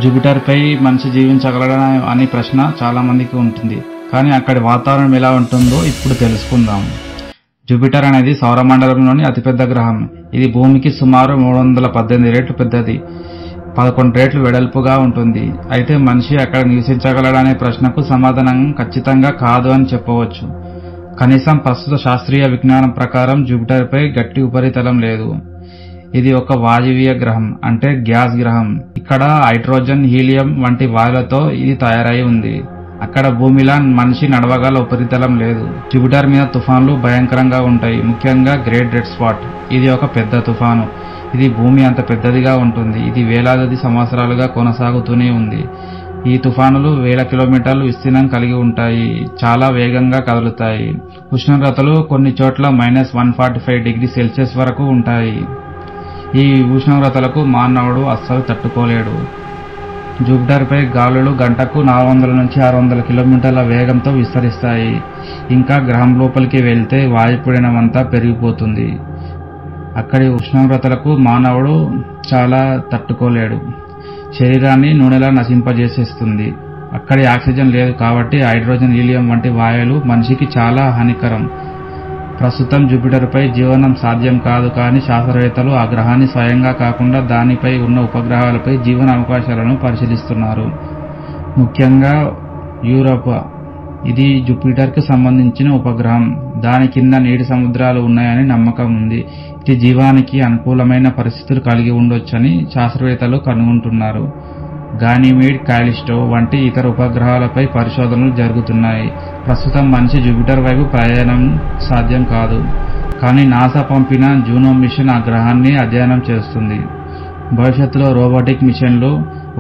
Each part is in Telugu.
జూపిటర్పై మనిషి జీవించగలడా అనే ప్రశ్న చాలా మందికి ఉంటుంది. కానీ అక్కడి వాతావరణం ఎలా ఉంటుందో ఇప్పుడు తెలుసుకుందాం. జూపిటర్ అనేది సౌరమండలంలోని అతిపెద్ద గ్రహం. ఇది భూమికి సుమారు 318 రెట్లు పెద్దది, 11 రెట్లు వెడల్పుగా ఉంటుంది. అయితే మనిషి అక్కడ నివసించగలడనే ప్రశ్నకు సమాధానం ఖచ్చితంగా కాదు అని చెప్పవచ్చు. కనీసం ప్రస్తుత శాస్త్రీయ విజ్ఞానం ప్రకారం జూపిటర్పై గట్టి ఉపరితలం లేదు. ఇది ఒక వాయువ్య గ్రహం, అంటే గ్యాస్ గ్రహం. ఇక్కడ హైడ్రోజన్, హీలియం వంటి వాయువులతో ఇది తయారై ఉంది. అక్కడ భూమిలా మనిషి నడవగల ఉపరితలం లేదు. జూపిటర్ మీద తుఫాన్లు భయంకరంగా ఉంటాయి, ముఖ్యంగా గ్రేట్ రెడ్ స్పాట్. ఇది ఒక పెద్ద తుఫాను. ఇది భూమి అంత పెద్దదిగా ఉంటుంది. ఇది వేలాది సంవత్సరాలుగా కొనసాగుతూనే ఉంది. ఈ తుఫానులు 1000 కిలోమీటర్లు విస్తీర్ణం కలిగి ఉంటాయి. చాలా వేగంగా కదులుతాయి. ఉష్ణోగ్రతలు కొన్ని చోట్ల -145°C వరకు ఉంటాయి. ఈ ఉష్ణోగ్రతలకు మానవుడు అస్సలు తట్టుకోలేడు. జూపిటర్పై గాలులు గంటకు 400 నుంచి 600 కిలోమీటర్ల వేగంతో విస్తరిస్తాయి. ఇంకా గ్రహం లోపలికి వెళ్తే వాయుపీడనమంతా పెరిగిపోతుంది. అక్కడి ఉష్ణోగ్రతలకు మానవుడు చాలా తట్టుకోలేడు. శరీరాన్ని నూనెలా నశింపజేసేస్తుంది. అక్కడి ఆక్సిజన్ లేదు కాబట్టి హైడ్రోజన్, హీలియం వంటి వాయువులు మనిషికి చాలా హానికరం. ప్రస్తుతం జూపిటర్పై జీవనం సాధ్యం కాదు, కానీ శాస్త్రవేత్తలు ఆ గ్రహాన్ని స్వయంగా కాకుండా దానిపై ఉన్న ఉపగ్రహాలపై జీవన అవకాశాలను పరిశీలిస్తున్నారు. ముఖ్యంగా యూరోపా. ఇది జూపిటర్కి సంబంధించిన ఉపగ్రహం. దాని కింద నీటి సముద్రాలు ఉన్నాయని నమ్మకం ఉంది. ఇది జీవానికి అనుకూలమైన పరిస్థితులు కలిగి ఉండొచ్చని శాస్త్రవేత్తలు కనుగొంటున్నారు. గానిమీడ్, కాలిస్టో వంటి ఇతర ఉపగ్రహాలపై పరిశోధనలు జరుగుతున్నాయి. ప్రస్తుతం మనిషి జూపిటర్ వైపు ప్రయాణం సాధ్యం కాదు, కానీ నాసా పంపిన జూనో మిషన్ ఆ గ్రహాన్ని అధ్యయనం చేస్తుంది. భవిష్యత్తులో రోబోటిక్ మిషన్లు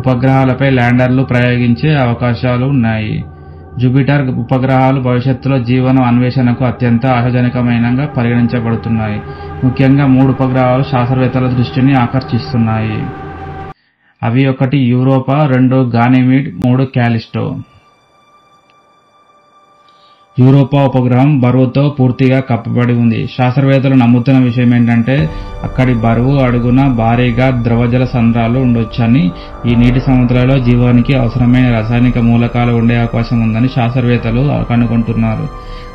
ఉపగ్రహాలపై ల్యాండర్లు ప్రయోగించే అవకాశాలు ఉన్నాయి. జూపిటర్ ఉపగ్రహాలు భవిష్యత్తులో జీవనం అన్వేషణకు అత్యంత ఆశాజనకమైనగా పరిగణించబడుతున్నాయి. ముఖ్యంగా 3 ఉపగ్రహాలు శాస్త్రవేత్తల దృష్టిని ఆకర్షిస్తున్నాయి. అవి 1 యూరోపా, 2 గానిమీడ్, 3 కాలిస్టో. యూరోపా ఉపగ్రహం బరువుతో పూర్తిగా కప్పబడి ఉంది. శాస్త్రవేత్తలు నమ్ముతున్న విషయం ఏంటంటే అక్కడి బరువు అడుగున భారీగా ద్రవజల సంద్రాలు ఉండొచ్చని. ఈ నీటి సముద్రాలలో జీవానికి అవసరమైన రసాయనిక మూలకాలు ఉండే అవకాశం ఉందని శాస్త్రవేత్తలు కనుగొంటున్నారు.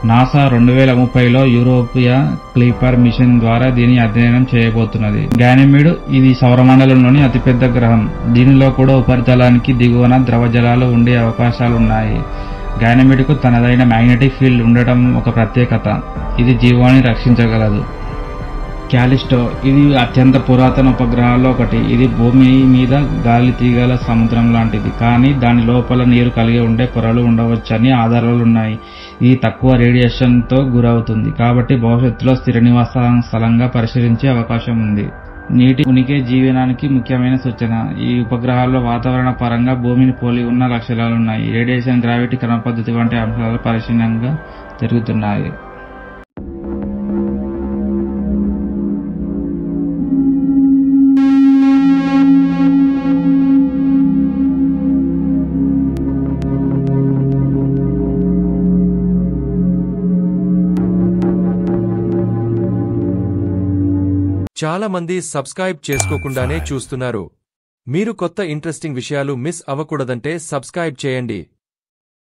నాసా 2030లో యూరోపియా క్లీపర్ మిషన్ ద్వారా దీని అధ్యయనం చేయబోతున్నది. గానిమీడ్ ఇది సౌరమండలంలోని అతిపెద్ద గ్రహం. దీనిలో కూడా ఉపరితలానికి దిగువన ద్రవజలాలు ఉండే అవకాశాలున్నాయి. గానిమీడ్కు తనదైన మ్యాగ్నెటిక్ ఫీల్డ్ ఉండటం ఒక ప్రత్యేకత. ఇది జీవాన్ని రక్షించగలదు. కాలిస్టో ఇది అత్యంత పురాతన ఉపగ్రహాల్లో ఒకటి. ఇది భూమి మీద గాలి తీగల సముద్రం లాంటిది, కానీ దాని లోపల నీరు కలిగి ఉండే పొరలు ఉండవచ్చని ఆధారాలున్నాయి. ఇది తక్కువ రేడియేషన్తో గురవుతుంది, కాబట్టి భవిష్యత్తులో స్థిర నివాస స్థలంగా పరిశీలించే అవకాశం ఉంది. నీటి ఉనికి జీవనానికి ముఖ్యమైన సూచన. ఈ ఉపగ్రహాల్లో వాతావరణ పరంగా భూమిని పోలి ఉన్న లక్షణాలున్నాయి. రేడియేషన్, గ్రావిటీ, క్రమపద్ధతి వంటి అంశాలు పరిశీలనగా జరుగుతున్నాయి. చాలా మంది సబ్స్క్రైబ్ చేసుకోకుండానే చూస్తున్నారు. మీరు కొత్త ఇంట్రెస్టింగ్ విషయాలు మిస్ అవ్వకూడదంటే సబ్స్క్రైబ్ చేయండి.